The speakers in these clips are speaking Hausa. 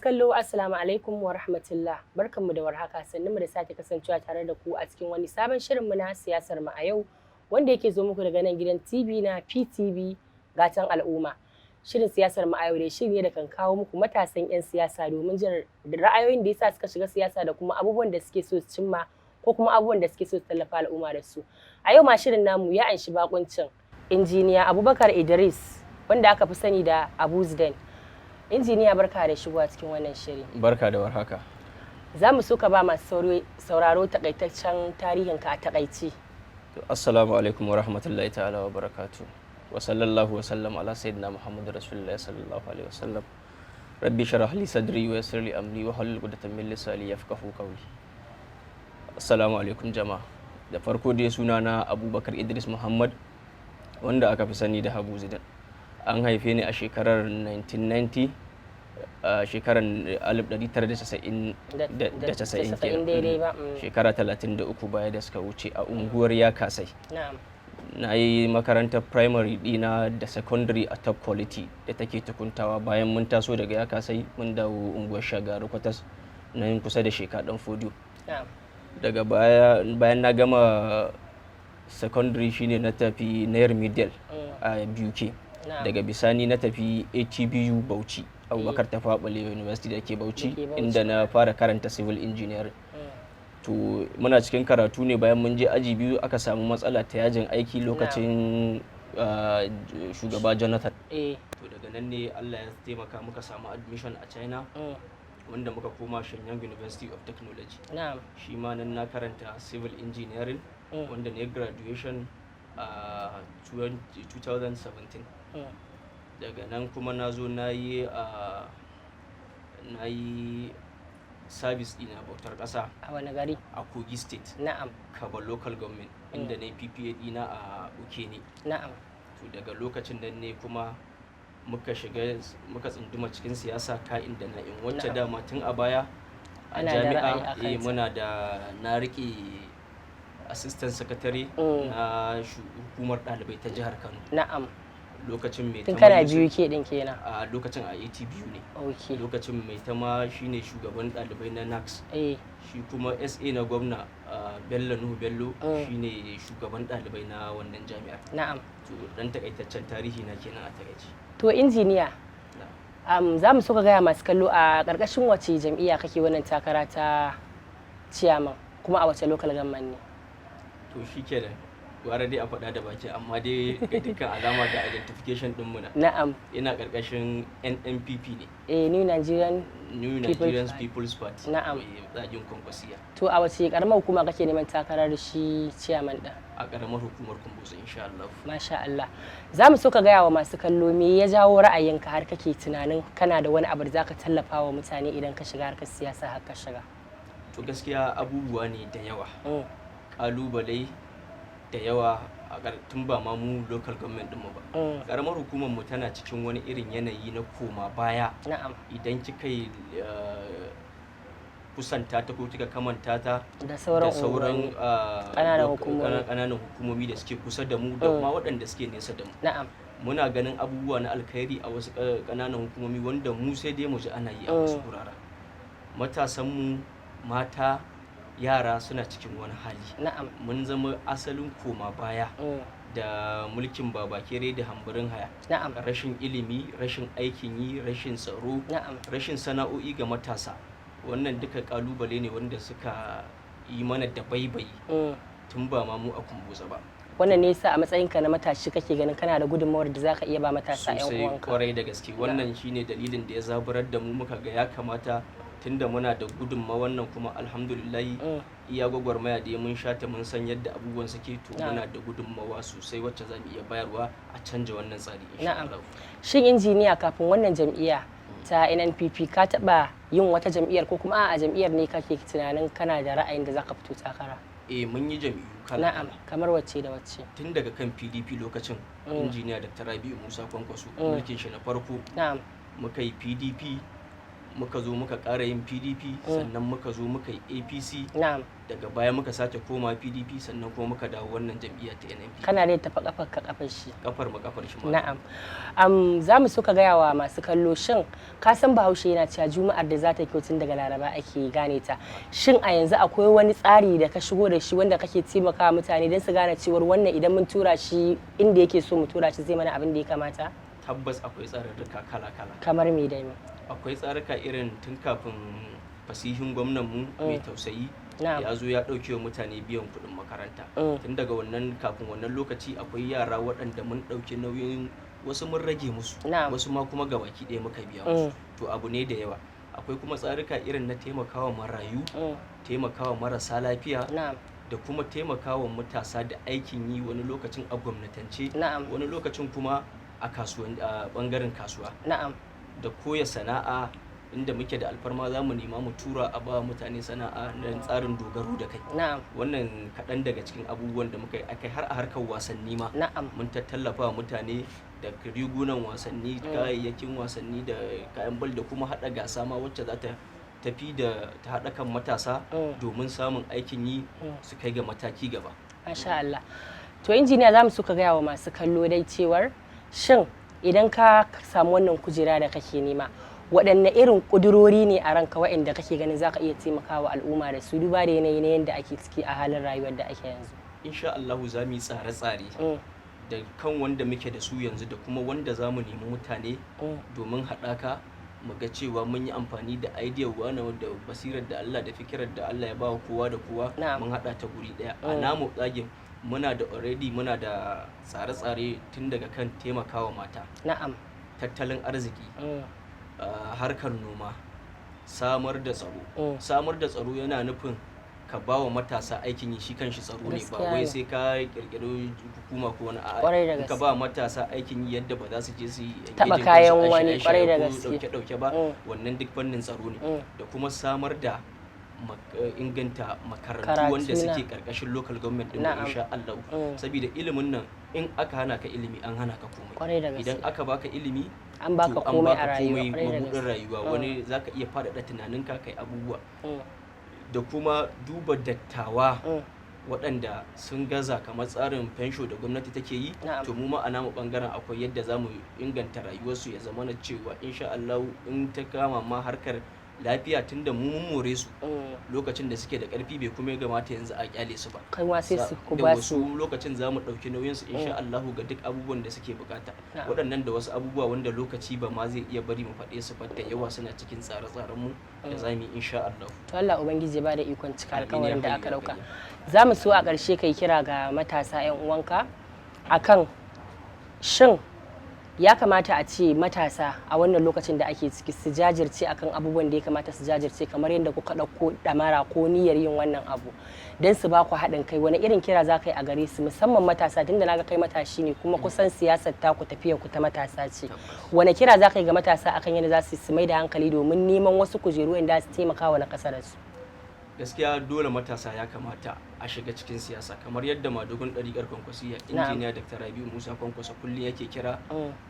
kallo assalamu alaikum wa rahmatullah, barkanmu da warhaka, sannunmu da sake kasancewa tare da ku a cikin wani sabon shirinmu na siyasar mu a yau wanda yake zo muku daga nan gidan TV na PTV gatan al'umma. Shirin siyasar mu a yau dai shiri ne da kan kawo muku matasan 'yan siyasa domin jin ra'ayoyin da yasa suka shiga siyasa da kuma abubuwan da suke so su cimma ko kuma abubuwan da suke so su tallafa al'umma da su. A yau ma shirin namu ya anshi bakuncin injiniya Abubakar Idris wanda aka fi sani da Abu Zidane. Injiniya barka da shigowa cikin wannan shiri. Barka da warhaka. Za mu so ka ba masu sauraro takaitaccen tarihinka a takaici. Assalamu alaikum wa rahmatullahi ta'ala wa barakatu. Wa sallallahu wa sallam ala sayyidina Muhammad Rasulullah sallallahu alaihi wa sallam. Rabbi shrah li sadri wa yassir li amri wa hlul 'uqdatam min lisani yafqahu qawli. Assalamu alaikum jama'a. Da farko dai sunana Abubakar Idris Muhammad wanda aka fi sani da Abu Zidane. An haife ni a shekarar 1990 a shekarar 1990 shekara 33 baya da suka wuce a unguwar ya kasai. Na yi makarantar primary dina da secondary a top quality da take tukuntawa. Bayan mun taso daga ya kasai mun dawo unguwar shagaru kwatas na yin kusa da sheka dan fodiyo. Daga bayan na gama secondary shine na tafi na remedial a BUK. Daga bisani na tafi ATBU Bauchi, Abubakar Tafawa Balewa University da ke Bauchi, inda na fara karanta civil engineering. To muna cikin karatu ne, bayan mun je aji biyu aka samu matsala ta yajin aiki lokacin shugaba Jonathan. To daga nan ne Allah ya taimaka muka samu admission a China, wanda muka koma Shenyang University of Technology. Shi ma nan na karanta civil engineering, wanda ne graduation a 2017. Daga nan kuma na zo na yi service dina bautar ƙasa a wani gari? A Kogi State. Kaba local government, inda na yi PPA dina a Ukene. To daga lokacin nan ne kuma muka tsunduma cikin siyasa ka'in da na'in, wacce dama tun a baya a jami'a muna da na riƙe assistant secretary na hukumar ɗalibai ta jihar Kano. Lokacin mai tun kana biyu ke din kenan? A lokacin a ATBU ne. Lokacin mai tama shine shugaban ɗalibai na NACS. Shi kuma SA na gwamna Bello Nuhu Bello shine shugaban ɗalibai na wannan jami'ar. To dan takaitaccen tarihi na kenan a takaice. To injiniya, za mu so ka gaya masu kallo a ƙarƙashin wace jam'iyya kake wannan takara ta ciyaman, kuma a wace local government ne? To shi kenan, gwara dai a faɗa da baki, amma dai ga dukkan alama ga identification ɗinmu na. Ina ƙarƙashin NNPP ne. New Nigerian People's Party. Tsagin Kwankwasiya. To a wace ƙaramar hukuma kake neman takarar shi ciyaman ɗin? A ƙaramar hukumar Kumbotso insha Allah. Masha Allah. Za mu so ka gaya wa masu kallo me ya jawo ra'ayinka har kake tunanin kana da wani abu da zaka tallafa wa mutane idan ka shiga harkar siyasa har ka shiga? To gaskiya abubuwa ne da yawa. Ƙalubale da yawa tun ba ma mu local government ɗinmu ba. Ƙaramar hukumar mu tana cikin wani irin yanayi na koma baya. Idan kika yi kusanta ta ko kika kamanta ta da sauran ƙananan hukumomi da suke kusa da mu da kuma waɗanda suke nesa da mu. Muna ganin abubuwa na alkhairi a wasu ƙananan hukumomi wanda mu sai dai mu ji ana yi a wasu wurare. Matasanmu, mata, yara suna cikin wani hali. Mun zama asalin koma baya da mulkin babakere da hamburin haya. Rashin ilimi, rashin aikin yi, rashin tsaro, rashin sana'o'i ga matasa. Wannan duka kalubale ne wanda suka yi mana da baibayi tun ba ma mu a Kumbotso ba. Wannan ne yasa a matsayinka na matashi kake ganin kana da gudunmawar da zaka iya ba matasa 'yan uwanka? Sosai, kwarai da gaske. Wannan shine dalilin da ya zaburar da mu, muka ga ya kamata tunda muna da gudunmawar nan, kuma alhamdulillahi iya gwagwarmaya da mun shata mun san yadda abubuwan suke, to muna da gudunmawa sosai wacce za mu iya bayarwa a canja wannan tsari insha Allah. Shin injiniya, kafin wannan jam'iyya ta NNPP ka taba yin wata jam'iyyar ko kuma a jam'iyyar ne kake tunanin kana da ra'ayin da zaka fito takara? Mun yi jam'iyyu kala. Kamar wacce da wacce? Tun daga kan PDP lokacin injiniya Dr. Rabi'u Musa Kwankwaso mulkin shi na farko. Muka yi PDP, muka zo muka ƙara yin PDP, sannan muka zo muka yi APC, daga baya muka sake koma PDP, sannan kuma muka dawo wannan jam'iyya ta NNPP. Kana dai tafa kafar shi. Kafar shi ma. Na'am. Za mu so ka gaya wa masu kallo, shin ka san Bahaushe yana cewa Juma'ar da za ta kyau tun daga Laraba ake gane ta. Shin a yanzu akwai wani tsari da ka shigo da shi wanda kake taimakawa mutane don su gane cewar wannan idan mun tura shi inda yake so mu tura shi zai mana abin da ya kamata? Tabbas akwai tsararruka kala-kala. Kamar me da me? Akwai tsararruka irin tun kafin fasihin gwamnanmu mai tausayi ya zo ya ɗauke wa mutane biyan kuɗin makaranta. Tun daga wannan kafin wannan lokaci akwai yara waɗanda mun ɗauki nauyin, wasu mun rage musu, wasu ma kuma gabaki ɗaya muka biya musu. To abu ne da yawa. Akwai kuma tsarika irin na taimakawa marayu, taimakawa marasa lafiya, da kuma taimakawa matasa da aikin yi, wani lokacin a gwamnatance, wani lokacin kuma a bangaren kasuwa, da koya sana'a. Inda muke da alfarma za mu nema mu tura a ba mutane sana'a na tsarin dogaro da kai. Wannan kaɗan daga cikin abubuwan da muka yi akai, har a harkar wasanni ma mun tallafa mutane da rigunan wasanni, kayayyakin wasanni da kayan bal, da kuma haɗa gasa ma wacce za ta tafi da ta haɗa kan matasa domin samun aikin yi su kai ga mataki gaba. Masha Allah. To injiniya, za mu so ka gaya wa masu kallo dai cewar shin idan ka samu wannan kujera da kake nema, waɗanne irin ƙudurori ne a ranka waɗanda kake ganin za ka iya taimakawa al'umma da su, duba da yanayi na yadda ake ciki a halin rayuwar da ake yanzu? Insha Allah za mu yi tsare-tsare da kan wanda muke da su yanzu da kuma wanda za mu nemi mutane domin haɗaka mu ga cewa mun yi amfani da idea wani da basirar da Allah da fikirar da Allah ya ba kowa da kowa mun haɗa ta guri ɗaya. A namu tsagin muna da tsare-tsare tun daga kan taimakawa mata, tattalin arziki, harkar noma, samar da tsaro yana nufin ka ba wa matasa aikin yi, shi kanshi tsaro ne, ba wai sai ka kirkiro hukuma ko wani a'a. Ka ba matasa aikin yi yadda ba za su je su yi taba kayan wani, kwarai da gaske, dauke ba, wannan duk fannin tsaro ne. Da kuma samar da inganta makarantu wanda suke karkashin local government din, insha Allah. Saboda ilimin nan, in aka hana ka ilimi an hana ka komai. Idan aka baka ilimi an baka komai a rayuwa, mabudin rayuwa. Wani zaka iya faɗaɗa tunaninka kai abubuwa. Da kuma duba dattawa waɗanda sun gaza, kamar tsarin fensho da gwamnati take yi. To mu ma a namu bangaren akwai yadda za mu inganta rayuwarsu, ya zama na cewa insha Allah in ta kama ma harkar lafiya, tunda mu mun more su lokacin da suke da karfi, bai kuma gamata yanzu a kyale su ba. Kai ma sai su ku ba su lokacin za mu ɗauki nauyin su insha Allah ga duk abubuwan da suke bukata. Waɗannan da wasu abubuwa wanda lokaci ba ma zai iya bari mu faɗe su ba, da yawa suna cikin tsare-tsaren mu da za mu yi insha Allah. To Allah ubangiji ba da ikon cika alƙawarin da aka ɗauka. Za mu so a ƙarshe kai kira ga matasa 'yan uwanka akan shin ya kamata a ce matasa a wannan lokacin da ake ciki su jajirce akan abubuwan da ya kamata su jajirce, kamar yadda kuka ɗauko ɗamara ko niyyar yin wannan abu don su ba ku haɗin kai. Wani irin kira za ka yi a gare su, musamman matasa, tunda na ga kai matashi ne kuma kusan siyasar taku tafiyar ku ta matasa ce. Wani kira za ka yi ga matasa akan yadda za su mai da hankali domin neman wasu kujeru inda su taimaka wa na ƙasa da su? Gaskiya dole matasa ya kamata a shiga cikin siyasa, kamar yadda madugun ɗariƙar Kwankwasiyya injiniya Dr. Rabi'u Musa Kwankwaso kullum yake kira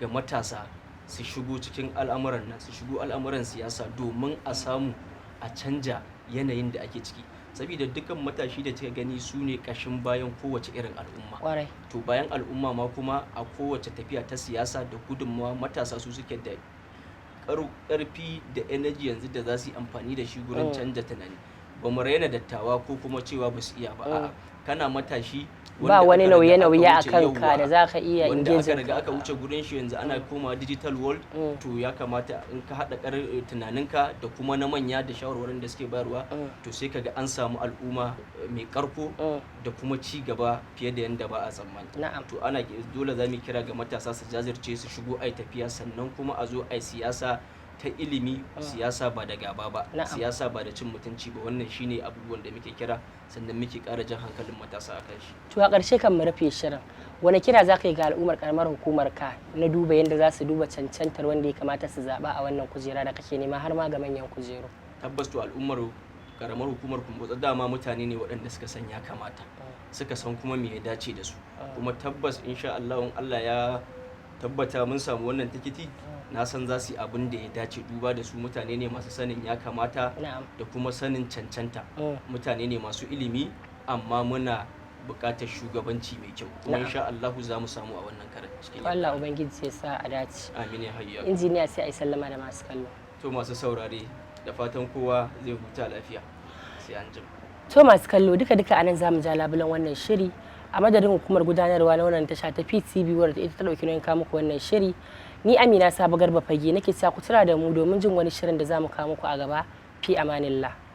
ga matasa su shigo cikin al'amuran nan, su shigo al'amuran siyasa domin a samu a canja yanayin da ake ciki. Saboda dukkan matashi da kika gani su ne ƙashin bayan kowace irin al'umma. To bayan al'umma ma kuma a kowace tafiya ta siyasa da gudunmawa, matasa su suke da ƙarfi da energy yanzu da za su yi amfani da shi gurin canja tunani. Ba mu raina dattawa ko kuma cewa ba su iya ba, a'a, kana matashi ba wani nauye-nauye a kanka da za ka iya engaging, wanda aka riga aka wuce gurin shi, yanzu ana koma digital world. To ya kamata in ka haɗa tunaninka da kuma na manya da shawarwarin da suke bayarwa, to sai kaga an samu al'umma mai karko da kuma ci gaba fiye da yanda ba a tsammani. To ana dole za mu kira ga matasa su jajirce, su shigo ai tafiya, sannan kuma a zo ai siyasa ta ilimi, siyasa ba da gaba ba, siyasa ba da cin mutunci ba. Wannan shine abubuwan da muke kira, sannan muke ƙara jan hankalin matasa a kan shi. To a ƙarshe kan mu rufe shirin, wani kira za ka yi ga al'ummar karamar hukumar ka na duba yadda za su duba cancantar wanda ya kamata su zaɓa a wannan kujera da kake nema, har ma ga manyan kujeru? Tabbas to al'ummar karamar hukumar Kumbotso dama mutane ne waɗanda suka san ya kamata, suka san kuma me ya dace da su, kuma tabbas insha Allah in Allah ya tabbata mun samu wannan tikiti, na san za su yi abin da ya dace, duba da su mutane ne masu sanin ya kamata da kuma sanin cancanta, mutane ne masu ilimi, amma muna buƙatar shugabanci mai kyau, kuma insha Allah za mu samu a wannan karan cikin Allah ubangiji ya sa a dace. Amin ya hayya. Injiniya sai ai sallama da masu kallo. To masu saurare da fatan kowa zai huta lafiya, sai an jima. To masu kallo duka anan zamu ja labulan wannan shiri a madadin hukumar gudanarwa na wannan tasha ta PTV wadda ita ta dauki nauyin kawo muku wannan shiri. Ni Amina Sabo Garba Fage nake cewa ku tura da mu domin jin wani shirin da zamu kawo muku a gaba. Fi amanillah.